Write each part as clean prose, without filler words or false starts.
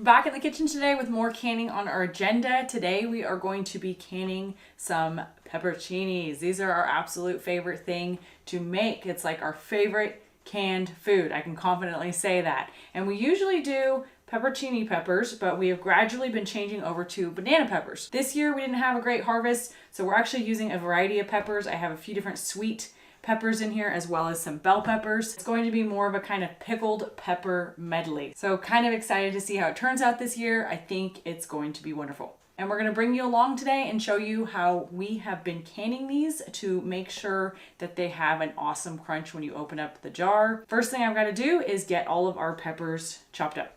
Back in the kitchen today with more canning on our agenda. Today we are going to be canning some pepperoncinis. These are our absolute favorite thing to make. It's like our favorite canned food. I can confidently say that. And we usually do pepperoncini peppers, but we have gradually been changing over to banana peppers. This year we didn't have a great harvest, so we're actually using a variety of peppers. I have a few different sweet peppers in here as well as some bell peppers. It's going to be more of a kind of pickled pepper medley. So kind of excited to see how it turns out this year. I think it's going to be wonderful. And we're going to bring you along today and show you how we have been canning these to make sure that they have an awesome crunch when you open up the jar. First thing I've got to do is get all of our peppers chopped up.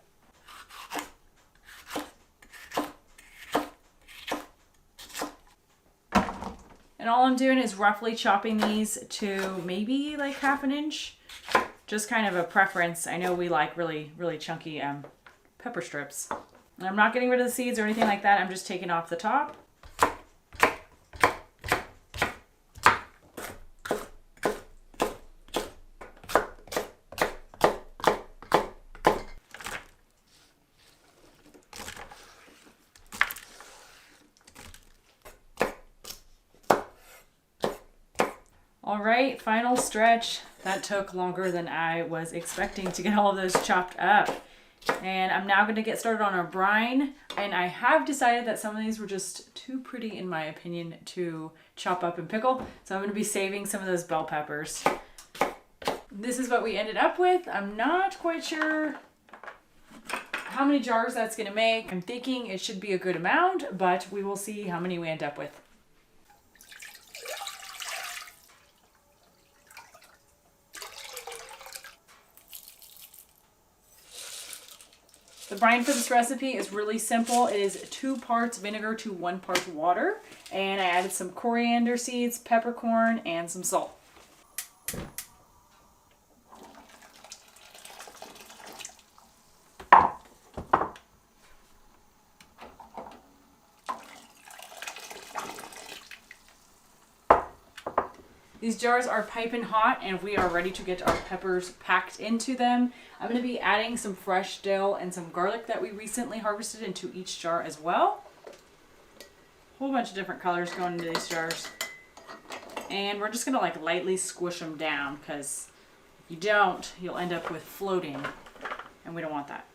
And all I'm doing is roughly chopping these to maybe like 1/2 inch. Just kind of a preference. I know we like really chunky pepper strips. And I'm not getting rid of the seeds or anything like that. I'm just taking off the top. All right, final stretch. That took longer than I was expecting to get all of those chopped up. And I'm now going to get started on our brine. And I have decided that some of these were just too pretty, in my opinion, to chop up and pickle. So I'm going to be saving some of those bell peppers. This is what we ended up with. I'm not quite sure how many jars that's going to make. I'm thinking it should be a good amount, but we will see how many we end up with. The brine for this recipe is really simple. It is 2 parts vinegar to 1 part water. And I added some coriander seeds, peppercorn, and some salt. These jars are piping hot and we are ready to get our peppers packed into them. I'm going to be adding some fresh dill and some garlic that we recently harvested into each jar as well. A whole bunch of different colors going into these jars. And we're just going to like lightly squish them down because if you don't, you'll end up with floating and we don't want that.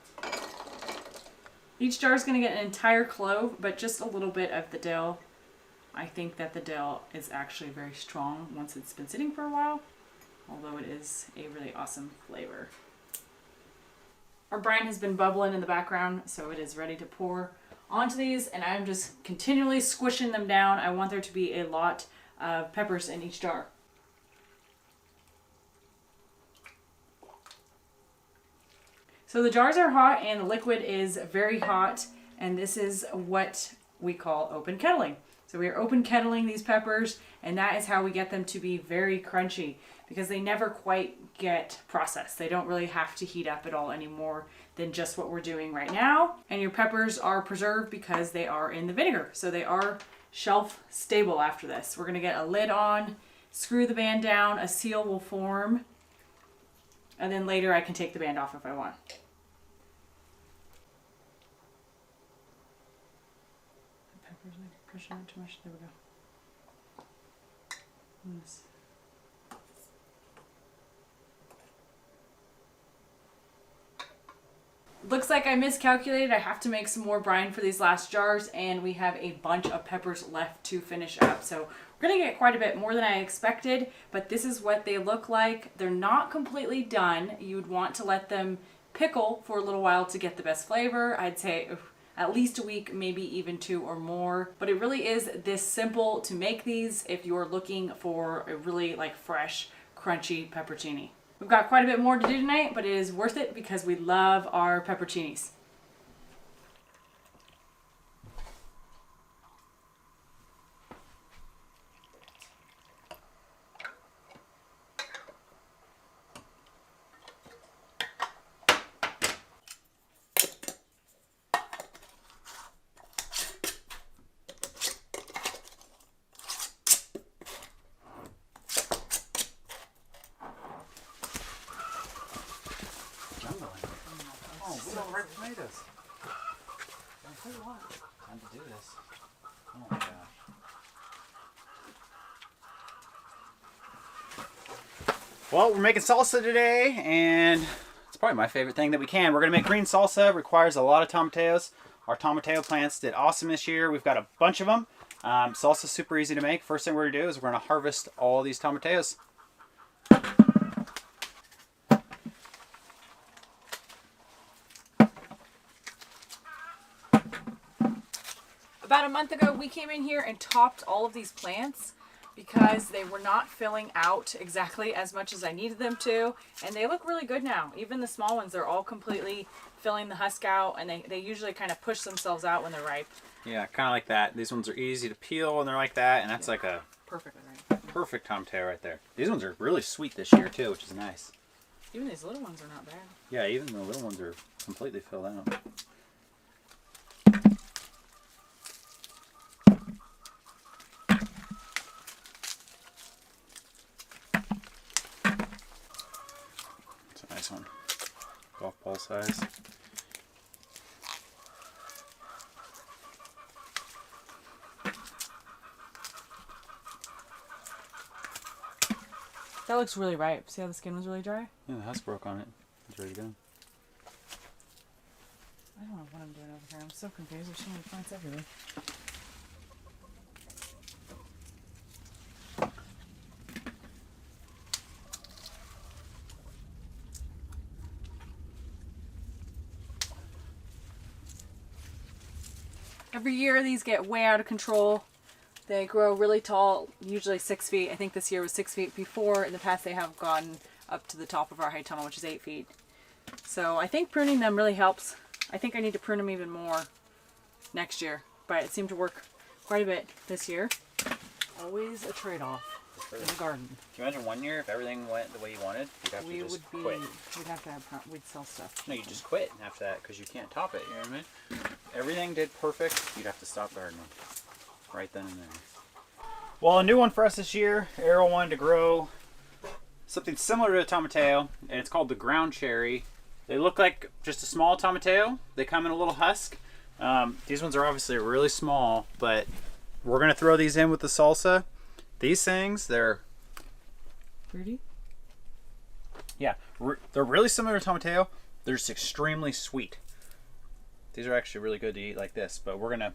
Each jar is going to get an entire clove, but just a little bit of the dill. I think that the dill is actually very strong once it's been sitting for a while, although it is a really awesome flavor. Our brine has been bubbling in the background, so it is ready to pour onto these, and I'm just continually squishing them down. I want there to be a lot of peppers in each jar. So the jars are hot and the liquid is very hot, and this is what we call open kettling. So we are open kettling these peppers, and that is how we get them to be very crunchy because they never quite get processed. They don't really have to heat up at all anymore than just what we're doing right now. And your peppers are preserved because they are in the vinegar. So they are shelf stable after this. We're gonna get a lid on, screw the band down, a seal will form, and then later I can take the band off if I want. Pushing it too much. There we go. Yes. Looks like I miscalculated. I have to make some more brine for these last jars, and we have a bunch of peppers left to finish up. So we're gonna get quite a bit more than I expected, but this is what they look like. They're not completely done. You would want to let them pickle for a little while to get the best flavor. I'd say at least a week, maybe even 2 or more. But it really is this simple to make these if you're looking for a really like fresh, crunchy pepperoncini. We've got quite a bit more to do tonight, but it is worth it because we love our pepperoncinis. Oh, we don't red tomatoes. Oh, what? Time to do this. Oh my gosh. Well, we're making salsa today, and it's probably my favorite thing that we can. We're going to make green salsa. It requires a lot of tomatillos. Our tomatillo plants did awesome this year. We've got a bunch of them. Salsa's super easy to make. First thing we're going to do is we're going to harvest all these tomatillos. About a month ago, we came in here and topped all of these plants because they were not filling out exactly as much as I needed them to. And they look really good now. Even the small ones, they're all completely filling the husk out, and they usually kind of push themselves out when they're ripe. Yeah, kind of like that. These ones are easy to peel, and they're like that, and that's like a perfectly right. Perfect tomatillo right there. These ones are really sweet this year, too, which is nice. Even these little ones are not bad. Yeah, even the little ones are completely filled out. One. Golf ball size. That looks really ripe. See how the skin was really dry? Yeah, the husk broke on it. It's ready to go. I don't know what I'm doing over here. I'm so confused. There's so many plants everywhere. Every year these get way out of control. They grow really tall, usually 6 feet. I think this year was 6 feet before. In the past they have gone up to the top of our high tunnel, which is 8 feet. So I think pruning them really helps. I think I need to prune them even more next year, but it seemed to work quite a bit this year. Always a trade-off in the garden. Can you imagine one year if everything went the way you wanted? You'd have to just quit. We'd sell stuff. No, you just quit after that because you can't top it, you know what I mean? Everything did perfect, you'd have to stop gardening. Right then and there. Well, a new one for us this year, Arielle wanted to grow something similar to a tomatillo, and it's called the ground cherry. They look like just a small tomatillo. They come in a little husk. These ones are obviously really small, but we're going to throw these in with the salsa. These things, they're... Fruity? Yeah, they're really similar to tomatillo. They're just extremely sweet. These are actually really good to eat like this, but we're gonna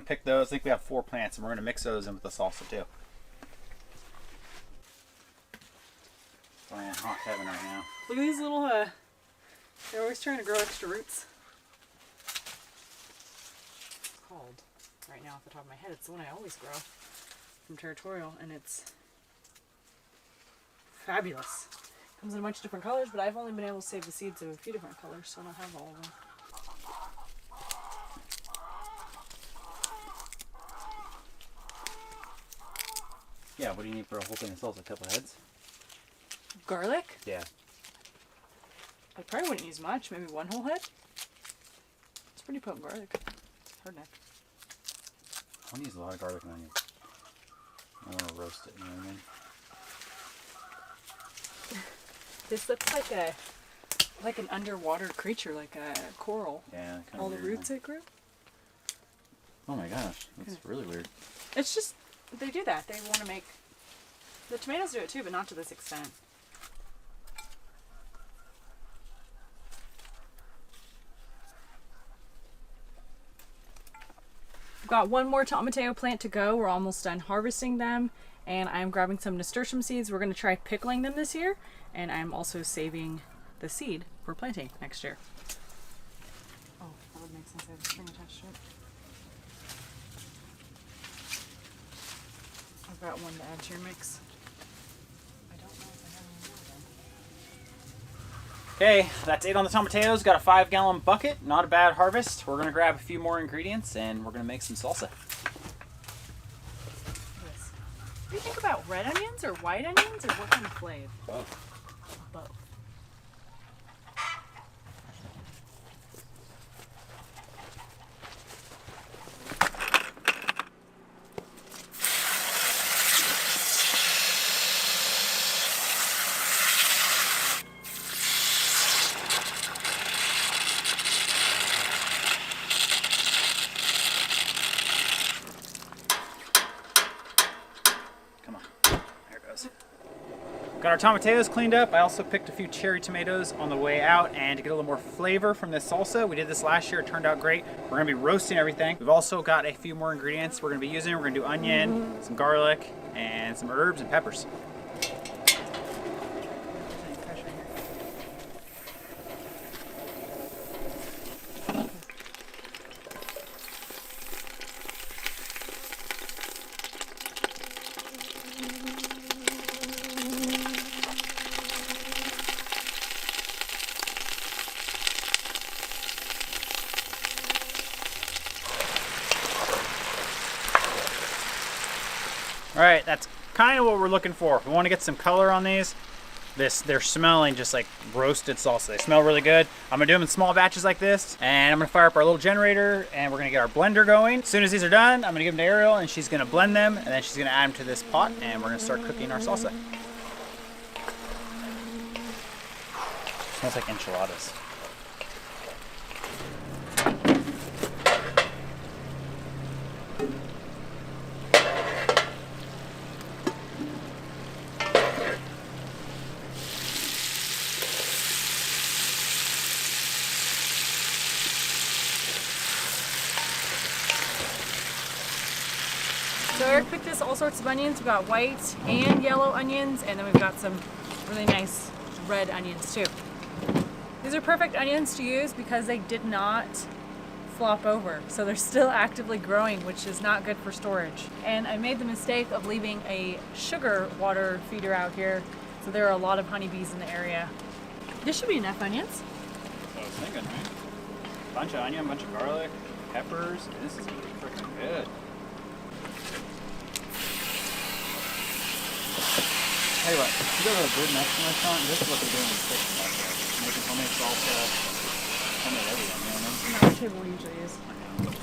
pick those. I think we have 4 plants, and we're gonna mix those in with the salsa too. Oh man, hot heaven right now. Look at these little, they're always trying to grow extra roots. It's called, right now off the top of my head, it's the one I always grow from Territorial, and it's fabulous. Comes in a bunch of different colors, but I've only been able to save the seeds of a few different colors, so I don't have all of them. Yeah, what do you need for a whole thing of salsa? A couple heads? Garlic? Yeah. I probably wouldn't use much, maybe 1 whole head. It's pretty potent garlic. Hard neck. I want to use a lot of garlic and onion. I want to roast it, you know what I mean? This looks like an underwater creature, like a coral. Yeah, kind of all weird, the roots it grew. Oh my gosh, that's really weird. It's just, they do that. They want to make, the tomatoes do it too, but not to this extent. We've got 1 more tomatillo plant to go. We're almost done harvesting them, and I'm grabbing some nasturtium seeds. We're going to try pickling them this year, and I'm also saving the seed for planting next year. Oh, that would make sense. I have a string attached to it. I've got one to add to your mix. I don't know if I have any more though. Okay, that's it on the tomatillos. Got a 5-gallon bucket. Not a bad harvest. We're going to grab a few more ingredients and we're going to make some salsa. Yes. What do you think about red onions or white onions, or what kind of flavor? Both. Both. Got our tomatillos cleaned up. I also picked a few cherry tomatoes on the way out, and to get a little more flavor from this salsa. We did this last year, it turned out great. We're gonna be roasting everything. We've also got a few more ingredients we're gonna be using. We're gonna do onion, some garlic, and some herbs and peppers. All right, that's kind of what we're looking for. We want to get some color on these. They're smelling just like roasted salsa. They smell really good. I'm gonna do them in small batches like this, and I'm gonna fire up our little generator, and we're gonna get our blender going. As soon as these are done, I'm gonna give them to Arielle, and she's gonna blend them, and then she's gonna add them to this pot, and we're gonna start cooking our salsa. Smells like enchiladas. So Eric picked us all sorts of onions. We've got white and yellow onions, and then we've got some really nice red onions too. These are perfect onions to use because they did not flop over. So they're still actively growing, which is not good for storage. And I made the mistake of leaving a sugar water feeder out here. So there are a lot of honeybees in the area. This should be enough onions. That's what I was thinking, right? Bunch of onion, bunch of garlic, peppers. This is gonna be freaking good. Tell you what, if you go to a good Mexican restaurant, this is what they're doing in the kitchen back there. Making homemade salsa, homemade everything, you know what I mean? No, the table usually is. I know.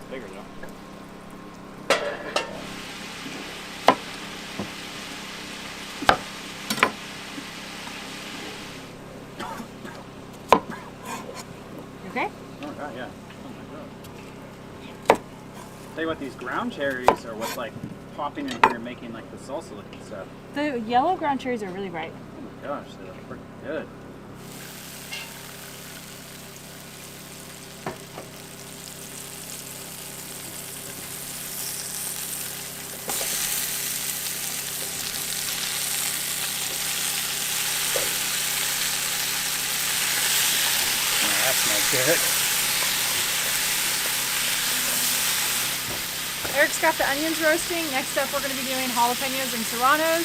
It's bigger though. You okay? Oh god, yeah. Oh my god. Tell you what, these ground cherries are what's like popping in here and making like the salsa looking stuff. The yellow ground cherries are really bright. Oh my gosh, they look freaking good. Oh, that smells good. Eric's got the onions roasting. Next up, we're going to be doing jalapenos and serranos.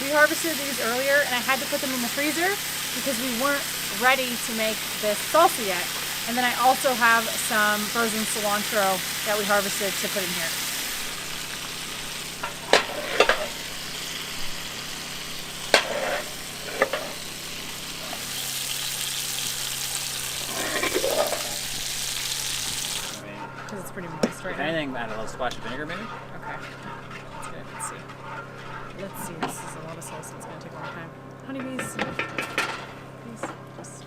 We harvested these earlier, and I had to put them in the freezer because we weren't ready to make this salsa yet. And then I also have some frozen cilantro that we harvested to put in here. Because it's pretty moist right If now. anything, add a little splash of vinegar maybe? Okay. That's good. Let's see. Let's see. This is a lot of salsa. It's going to take a long time. Honeybees. Please. Just.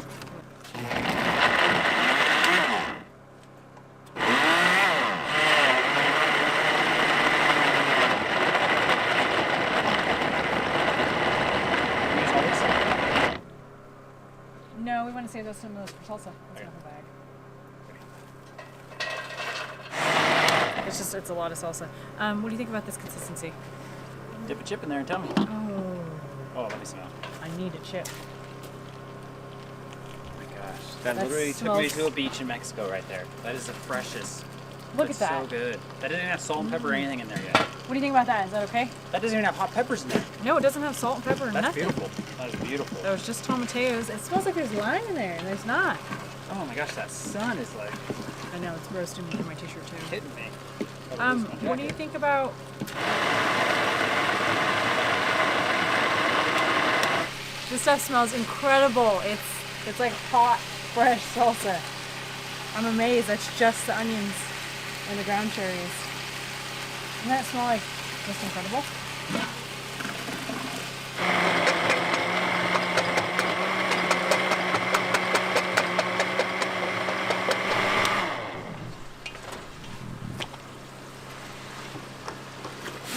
Use all this? No, we want to save those some of those for salsa. That's Okay. in the bag. It's a lot of salsa. What do you think about this consistency? Dip a chip in there and tell me. Oh, Oh, let me smell. I need a chip. Oh my gosh. That That literally took me smells- to a beach in Mexico right there. That is the freshest. Look That's at that. so good. That doesn't even have salt and pepper or anything in there yet. What do you think about that? Is that okay? That doesn't even have hot peppers in there. No, it doesn't have salt and pepper or That's nothing. beautiful. That is beautiful. That was just tomatillos. It smells like there's lime in there, and there's not. Oh my gosh, that sun is like I know, it's roasting me through my t-shirt too. hitting me. What do you think about... This stuff smells incredible. It's like hot, fresh salsa. I'm amazed. That's just the onions and the ground cherries. Doesn't that smell like just incredible?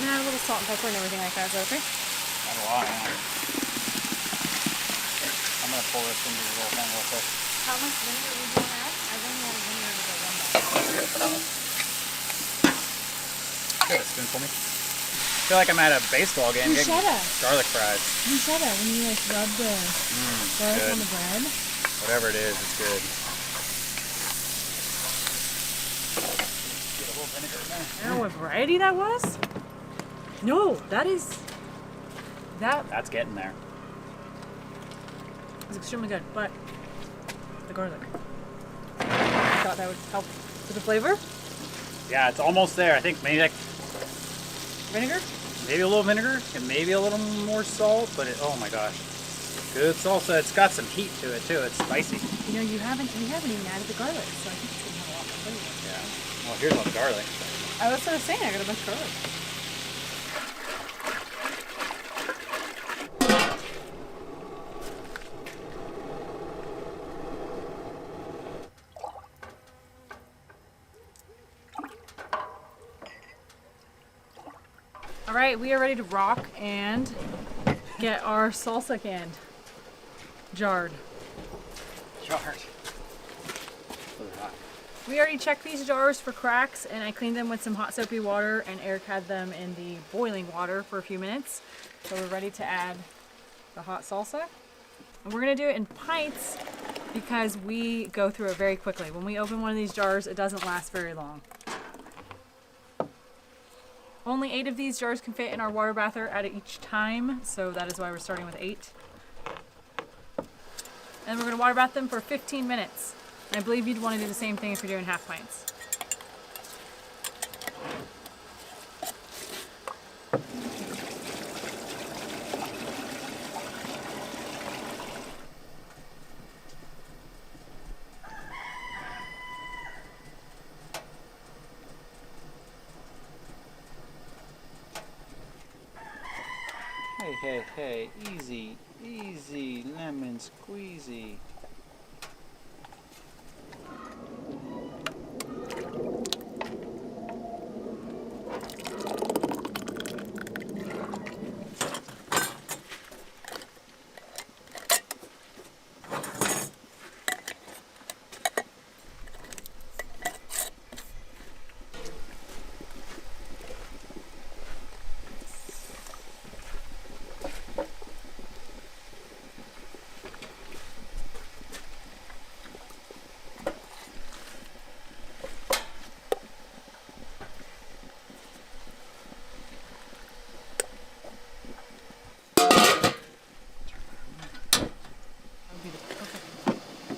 And add a little salt and pepper. and everything like that. Is that okay? That's a lot, yeah. I'm gonna pull this into the little thing real quick. How much vinegar would you want to add? I've only added vinegar to about 1 bag. Get a spoon for me. I feel like I'm at a baseball game getting garlic fries. Bruschetta, when you like rub the garlic good. on the bread. Whatever it is, it's good. Get a little vinegar in there. I don't know what variety that was. No, that is... That's getting there. It's extremely good, but the garlic. I thought that would help with the flavor. Yeah, it's almost there. I think maybe like Vinegar? maybe a little vinegar and maybe a little more salt, but oh my gosh. Good salsa. It's got some heat to it too. It's spicy. You know, we haven't even added the garlic, so I think it's gonna have a lot more flavor. Yeah. Well, here's all the garlic. I was sort of saying I got a bunch of garlic. All right, we are ready to rock and get our salsa canned. Jarred. We already checked these jars for cracks and I cleaned them with some hot soapy water and Eric had them in the boiling water for a few minutes. So we're ready to add the hot salsa. And we're gonna do it in pints because we go through it very quickly. When we open one of these jars, it doesn't last very long. Only 8 of these jars can fit in our water bather at each time, so that is why we're starting with 8. And we're going to water bath them for 15 minutes. And I believe you'd want to do the same thing if you're doing half pints. Hey, easy, lemon squeezy.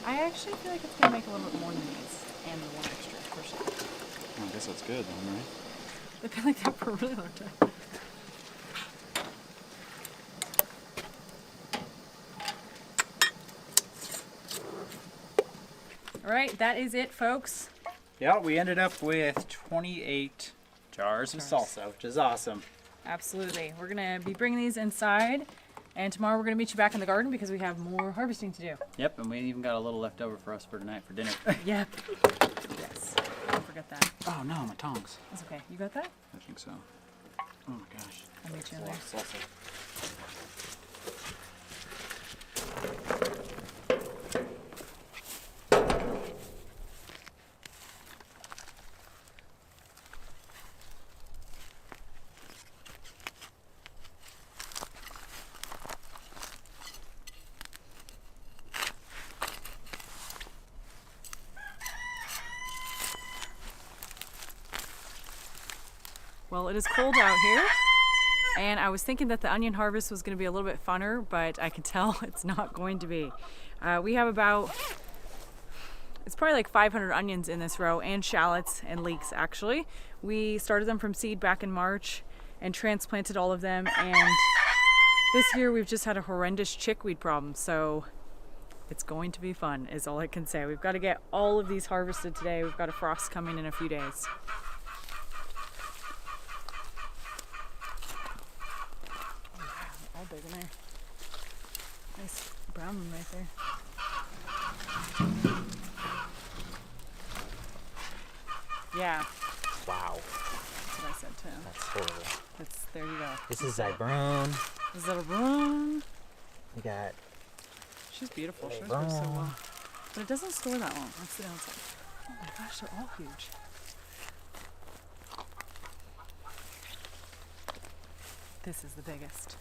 I actually feel like it's going to make a little bit more than these and the one extra for sure. I guess that's good then, right? They've been like that for a really long time. All right, that is it, folks. Yeah, we ended up with 28 jars of salsa, which is awesome. Absolutely. We're going to be bringing these inside. And tomorrow we're going to meet you back in the garden because we have more harvesting to do. Yep, and we even got a little left over for us for tonight for dinner. Yep. Yes. Don't forget that. Oh no, my tongs. That's okay. You got that? I think so. Oh my gosh. I'll meet you in there. Salsa. Well, it is cold out here, and I was thinking that the onion harvest was going to be a little bit funner, but I can tell it's not going to be. We have about, it's probably like 500 onions in this row, and shallots and leeks actually. We started them from seed back in March and transplanted all of them, and this year we've just had a horrendous chickweed problem, so it's going to be fun is all I can say. We've got to get all of these harvested today. We've got a frost coming in a few days. Big in there. Nice brown one right there. Yeah. Wow. That's what I said too. That's horrible. There you go. This is 𝐸𝒍𝒂𝒔𝒌𝒂. 𝑨𝒍𝒂𝒔𝒌𝒂. We got. She's beautiful. She grows so well. But it doesn't store that long. That's the downside. Oh my gosh, they're all huge. This is the biggest.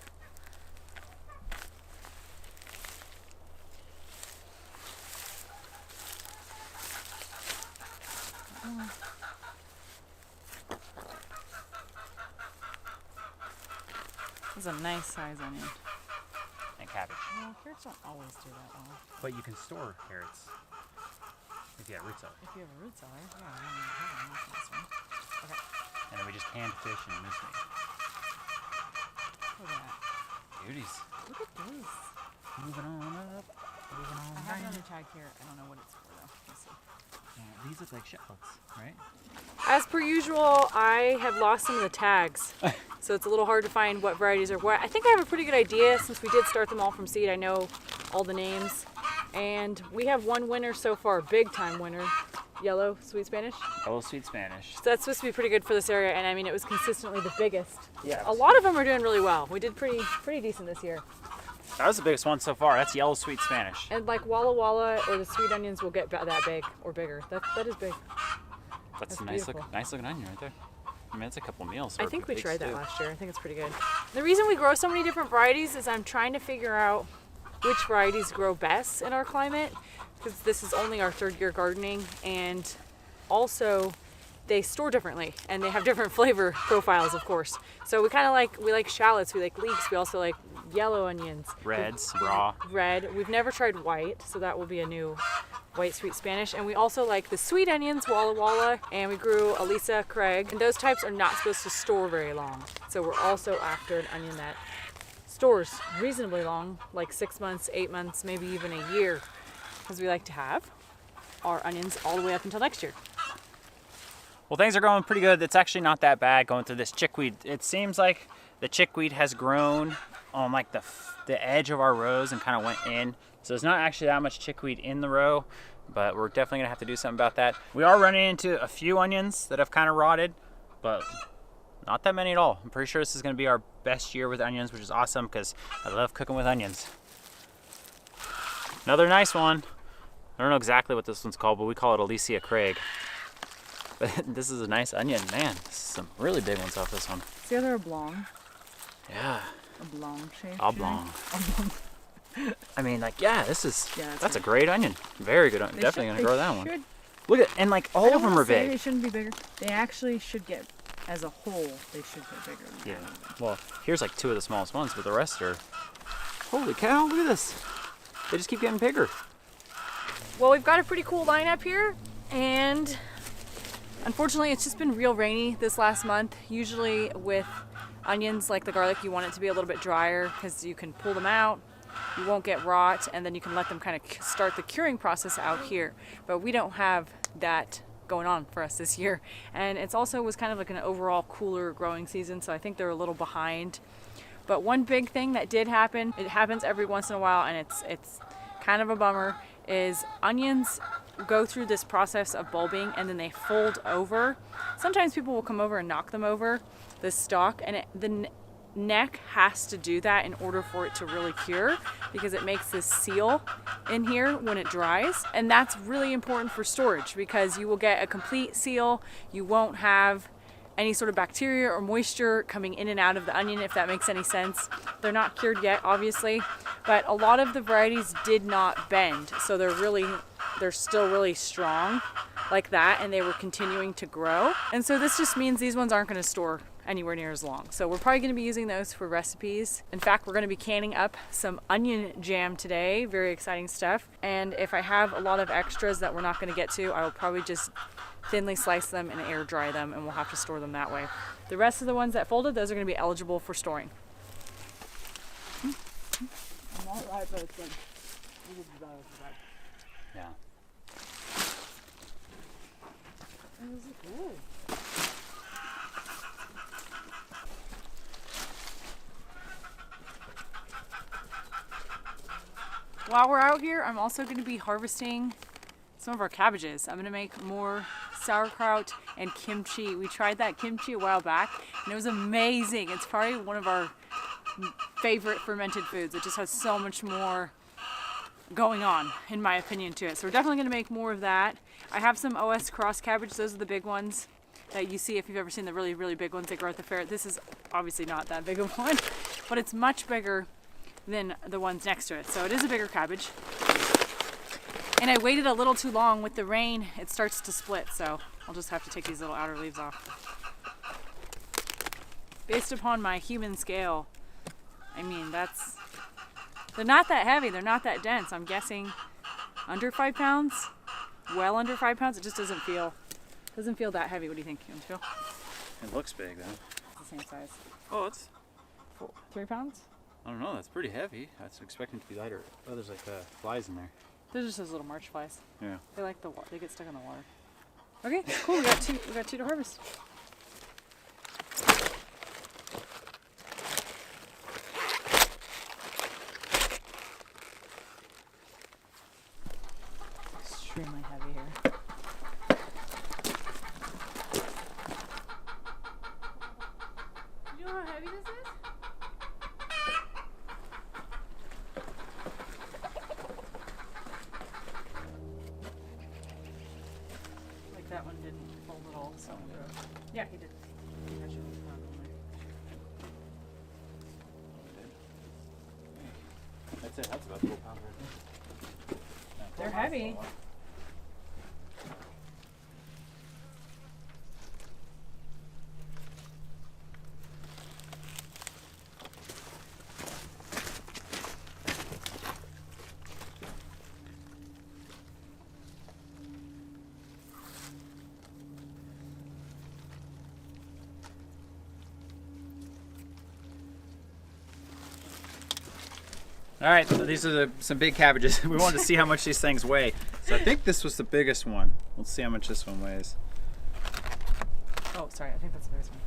This is a nice size onion. And cabbage. Well, carrots don't always do that well. But you can store carrots if you have root cellar. If you have a root cellar, yeah, I don't know this one. Okay. And then we just canned fish and mince meat. Look at that. Beauties. Look at this. Moving on up. Moving on I have down. another tag here. I don't know what it's for though. Let's see. Yeah, these look like shallots, right? As per usual, I have lost some of the tags. So it's a little hard to find what varieties are what. I think I have a pretty good idea since we did start them all from seed. I know all the names. And we have one winner so far, big time winner. Yellow sweet Spanish. Yellow sweet Spanish. So that's supposed to be pretty good for this area, and I mean it was consistently the biggest. Yeah. A lot of them are doing really well. We did pretty decent this year. That was the biggest one so far. That's yellow sweet Spanish. And like Walla Walla or the sweet onions will get that big or bigger. That is big. That's a beautiful. nice looking onion right there. I mean, it's a couple meals. I think we tried that last year. I think it's pretty good. The reason we grow so many different varieties is I'm trying to figure out which varieties grow best in our climate, because this is only our third year gardening, and also they store differently and they have different flavor profiles, of course. So we like shallots, we like leeks, we also like yellow onions. Reds, raw. Red. We've never tried white, so that will be a new white sweet Spanish. And we also like the sweet onions, Walla Walla, and we grew 𝐿𝐸𝐴, and those types are not supposed to store very long. So we're also after an onion that stores reasonably long, like 6 months, 8 months, maybe even a year, because we like to have our onions all the way up until next year. Well, things are going pretty good. It's actually not that bad going through this chickweed. It seems like the chickweed has grown on like the edge of our rows and kind of went in. So there's not actually that much chickweed in the row, but we're definitely gonna have to do something about that. We are running into a few onions that have kind of rotted, but not that many at all. I'm pretty sure this is gonna be our best year with onions, which is awesome because I love cooking with onions. Another nice one. I don't know exactly what this one's called, but we call it 𝐿𝐸𝒴𝒂𝒔𝒂. But this is a nice onion, man. This is some really big ones off this one. The other oblong. Yeah. Oblong shape. Oblong. I mean, like, yeah, this is, Yeah, that's a great onion. Very good onion. Definitely gonna grow that one. Should, Look at, and like all of them are They big. shouldn't be bigger. They actually should get, as a whole, they should get bigger. Than Yeah. Well, here's like 2 of the smallest ones, but the rest are, holy cow, look at this. They just keep getting bigger. Well, we've got a pretty cool lineup here, and unfortunately it's just been real rainy this last month. Usually with onions like the garlic, you want it to be a little bit drier because you can pull them out, you won't get rot, and then you can let them kind of start the curing process out here. But we don't have that going on for us this year, and it's also was kind of like an overall cooler growing season, so I think they're a little behind. But one big thing that did happen, it happens every once in a while, and it's kind of a bummer, is onions go through this process of bulbing and then they fold over. Sometimes people will come over and knock them over, the stalk, and the neck has to do that in order for it to really cure, because it makes this seal in here when it dries. And that's really important for storage because you will get a complete seal. You won't have any sort of bacteria or moisture coming in and out of the onion, if that makes any sense. They're not cured yet, obviously, but a lot of the varieties did not bend, so they're still really strong like that, and they were continuing to grow. And so this just means these ones aren't going to store anywhere near as long. So we're probably going to be using those for recipes. In fact, we're going to be canning up some onion jam today. Very exciting stuff. And if I have a lot of extras that we're not going to get to, I will probably just thinly slice them and air dry them, and we'll have to store them that way. The rest of the ones that folded, those are going to be eligible for storing. I'm not right, but it's good. Yeah. Those are good. While we're out here, I'm also going to be harvesting some of our cabbages. I'm going to make more sauerkraut and kimchi. We tried that kimchi a while back and it was amazing. It's probably one of our favorite fermented foods. It just has so much more going on, in my opinion, to it. So we're definitely going to make more of that. I have some OS cross cabbage. Those are the big ones that you see if you've ever seen the really, really big ones that grow at the fair. This is obviously not that big of one, but it's much bigger than the ones next to it. So it is a bigger cabbage. And I waited a little too long with the rain. It starts to split, so I'll just have to take these little outer leaves off. Based upon my human scale, I mean, they're not that heavy, they're not that dense. I'm guessing under 5 pounds, well under 5 pounds. It just doesn't feel that heavy. What do you think? You want to feel? It looks big though. It's the same size. Oh, it's 3 pounds? I don't know. That's pretty heavy. I was expecting it to be lighter. Oh, there's like flies in there. They're just those little marsh flies. Yeah. They like the water. They get stuck in the water. Okay, cool. We got two to harvest. Extremely heavy here. You know how heavy this is? That one didn't fold at all, so yeah, he did. That should be fun on there. That's it. That's about 4 pounds right there. They're heavy. All right, so these are some big cabbages. We wanted to see how much these things weigh. So I think this was the biggest one. Let's see how much this one weighs. Oh, sorry, I think that's the biggest one.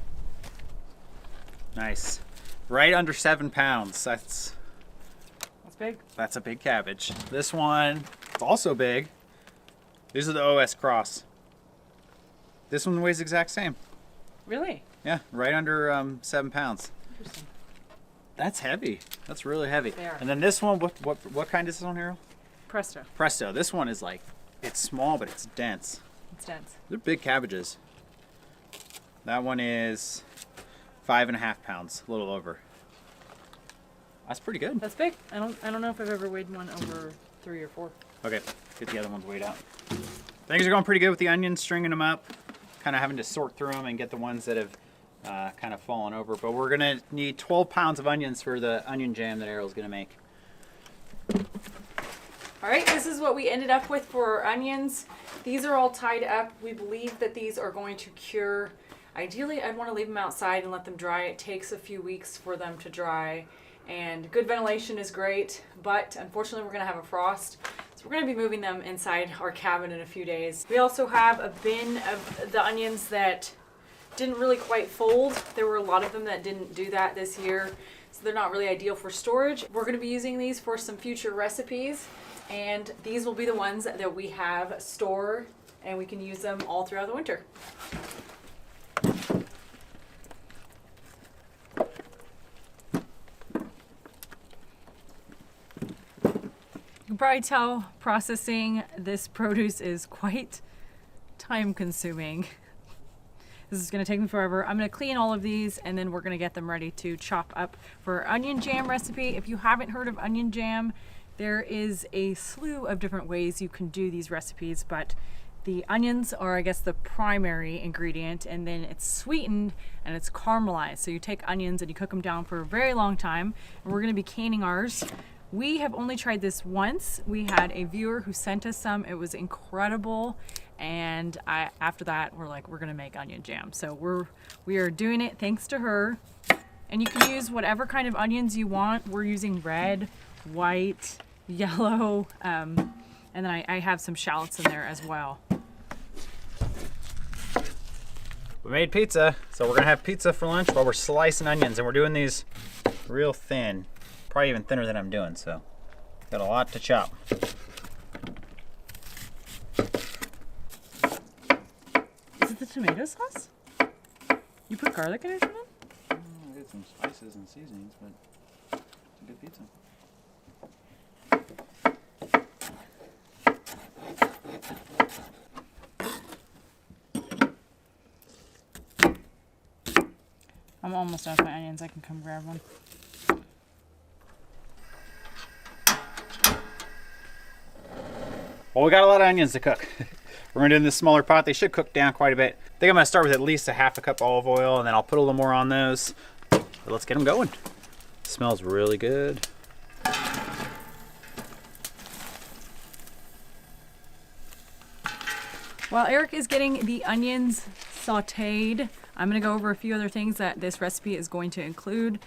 Nice. Right under 7 pounds. That's big. That's a big cabbage. This one, it's also big. These are the OS Cross. This one weighs the exact same. Really? Yeah, right under 7 pounds. Interesting. That's heavy. That's really heavy. They are. And then this one, what kind is this one, Arielle? Presto. Presto. This one is like, it's small, but it's dense. It's dense. They're big cabbages. That one is 5.5 pounds, a little over. That's pretty good. That's big. I don't know if I've ever weighed one over 3 or 4. Okay, get the other ones weighed out. Things are going pretty good with the onions, stringing them up. Kind of having to sort through them and get the ones that have kind of fallen over. But we're gonna need 12 pounds of onions for the onion jam that Arielle's gonna make. All right, this is what we ended up with for our onions. These are all tied up. We believe that these are going to cure. Ideally, I'd want to leave them outside and let them dry. It takes a few weeks for them to dry, and good ventilation is great, but unfortunately we're gonna have a frost. So we're gonna be moving them inside our cabin in a few days. We also have a bin of the onions that didn't really quite fold. There were a lot of them that didn't do that this year, so they're not really ideal for storage. We're gonna be using these for some future recipes, and these will be the ones that we have stored, and we can use them all throughout the winter. You can probably tell processing this produce is quite time consuming. This is going to take me forever. I'm going to clean all of these and then we're going to get them ready to chop up for our onion jam recipe. If you haven't heard of onion jam, there is a slew of different ways you can do these recipes, but the onions are, I guess, the primary ingredient, and then it's sweetened and it's caramelized. So you take onions and you cook them down for a very long time, and we're going to be canning ours. We have only tried this once. We had a viewer who sent us some. It was incredible. And after that, we're like, we're gonna make onion jam. So we are doing it thanks to her. And you can use whatever kind of onions you want. We're using red, white, yellow, and then I have some shallots in there as well. We made pizza, so we're gonna have pizza for lunch while we're slicing onions, and we're doing these real thin. Probably even thinner than I'm doing, so got a lot to chop. tomato sauce? You put garlic in it or something? I did some spices and seasonings, but it's a good pizza. I'm almost done with my onions. I can come grab one. Well, we got a lot of onions to cook. We're gonna do it in this smaller pot. They should cook down quite a bit. I think I'm gonna start with at least a half a cup olive oil, and then I'll put a little more on those. But let's get them going. It smells really good. While Eric is getting the onions sauteed, I'm going to go over a few other things that this recipe is going to include.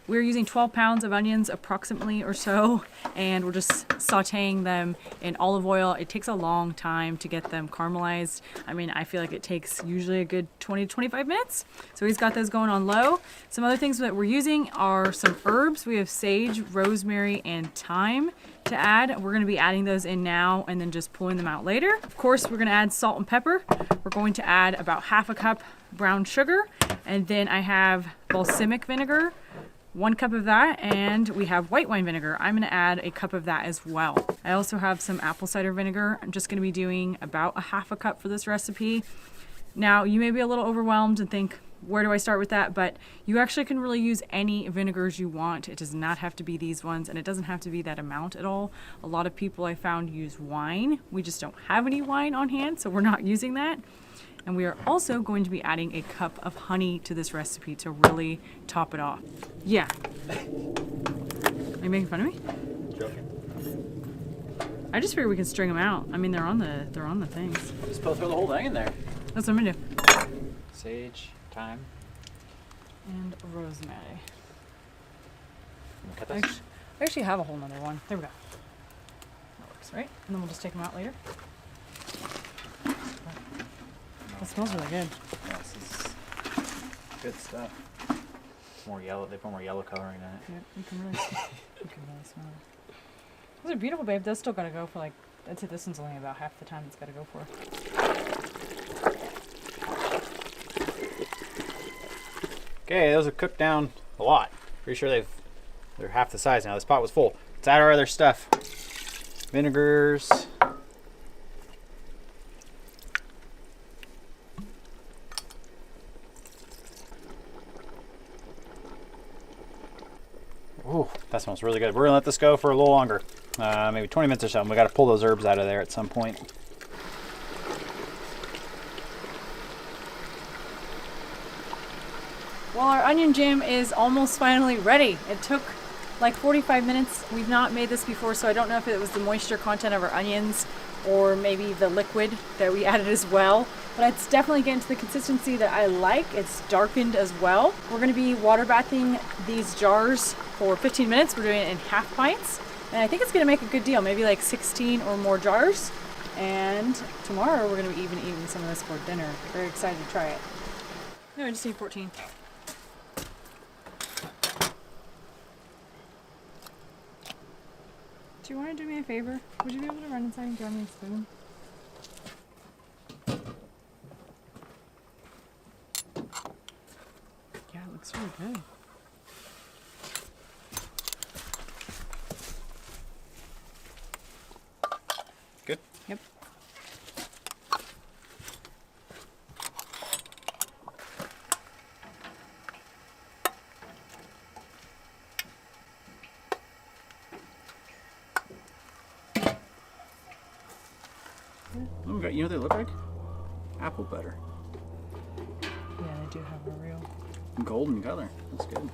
We're using 12 pounds of onions approximately or so, and we're just sauteing them in olive oil. It takes a long time to get them caramelized. I mean, I feel like it takes usually a good 20 to 25 minutes. So he's got those going on low. Some other things that we're using are some herbs. We have sage, rosemary, and thyme to add. We're going to be adding those in now and then just pulling them out later. Of course, we're going to add salt and pepper. We're going to add about half a cup brown sugar, and then I have balsamic vinegar, 1 cup of that, and we have white wine vinegar. I'm going to add a cup of that as well. I also have some apple cider vinegar. I'm just going to be doing about a half a cup for this recipe. Now, you may be a little overwhelmed and think, where do I start with that? But you actually can really use any vinegars you want. It does not have to be these ones, and it doesn't have to be that amount at all. A lot of people I found use wine. We just don't have any wine on hand, so we're not using that. And we are also going to be adding a cup of honey to this recipe to really top it off. Yeah. Are you making fun of me? Joking. I just figure we can string them out. I mean, they're on the things. Just throw the whole thing in there. That's what I'm gonna do. Sage, thyme, and rosemary. cut I this. actually have a whole nother one. There we go. That works, right? And then we'll just take them out later. That smells really good. Yeah, this is good stuff. More yellow. They put more yellow coloring in it. Yeah, you can really smell it. Those are beautiful, babe. Those still gotta go for like, I'd say this one's only about half the time it's gotta go for. Okay, those have cooked down a lot. Pretty sure they're half the size now. This pot was full. Let's add our other stuff. Vinegars. Ooh, that smells really good. We're gonna let this go for a little longer, maybe 20 minutes or something. We got to pull those herbs out of there at some point. Well, our onion jam is almost finally ready. It took like 45 minutes. We've not made this before, so I don't know if it was the moisture content of our onions or maybe the liquid that we added as well. But it's definitely getting to the consistency that I like. It's darkened as well. We're gonna be water bathing these jars for 15 minutes. We're doing it in half pints. And I think it's gonna make a good deal, maybe like 16 or more jars. And tomorrow we're gonna be even eating some of this for dinner. Very excited to try it. No, I just need 14. Do you want to do me a favor? Would you be able to run inside and grab me a spoon? Yeah, it looks really good. Good? Yep. Oh, you know what they look like? Apple butter. Yeah, they do have a real... Golden color. That's good.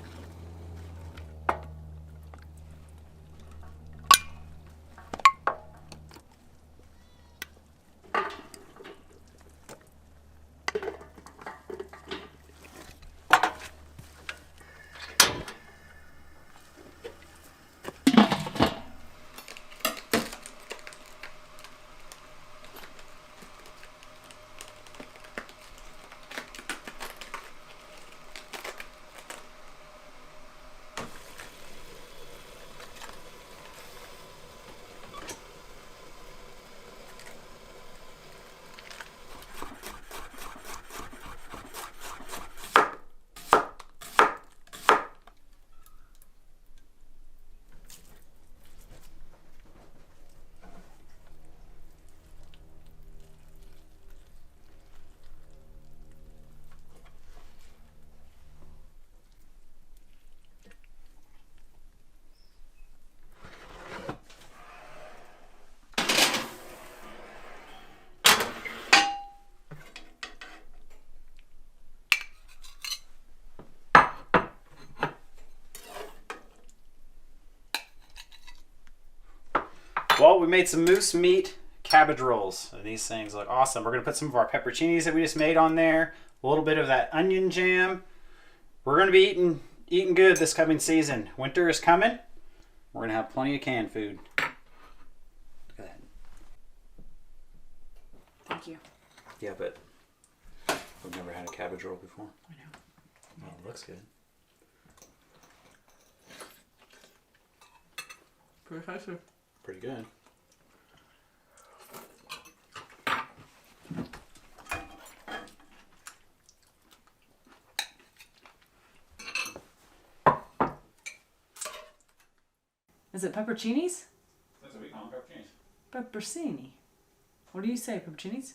Well, we made some moose meat cabbage rolls. And these things look awesome. We're going to put some of our pepperoncinis that we just made on there. A little bit of that onion jam. We're going to be eating good this coming season. Winter is coming. We're going to have plenty of canned food. Look at that. Thank you. Yeah, but we've never had a cabbage roll before. I know. Oh, it looks good. Pretty tasty. Pretty good. Is it pepperoncinis? That's what we call them, pepperoncinis. Peppercini. What do you say, pepperoncinis?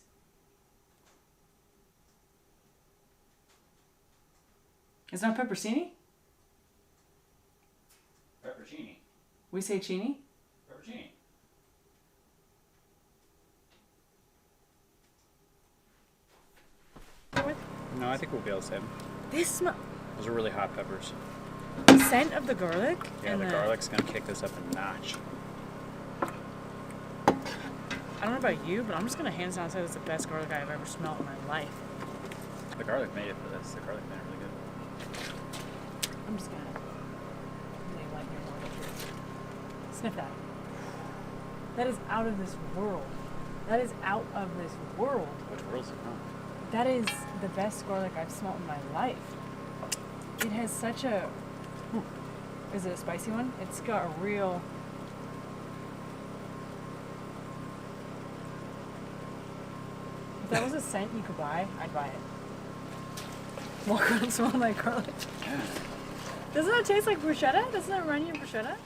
It's not peppercini? Pepperoncini. We say chini? Pepperoncini. No, I think we'll be able to say them. This smell. Those are really hot peppers. The scent of the garlic. Yeah, and the garlic's going to kick this up a notch. I don't know about you, but I'm just gonna hands down say it's the best garlic I've ever smelled in my life. The garlic made it for this. The garlic made it really good. I'm just gonna really light your garlic here. Sniff that. That is out of this world. That is out of this world. Which world's it from? That is the best garlic I've smelled in my life. It has such a... Is it a spicy one? It's got a real... If that was a scent you could buy, I'd buy it. Walk around and smell like garlic. Yeah. Doesn't that taste like bruschetta? Doesn't that remind you of bruschetta?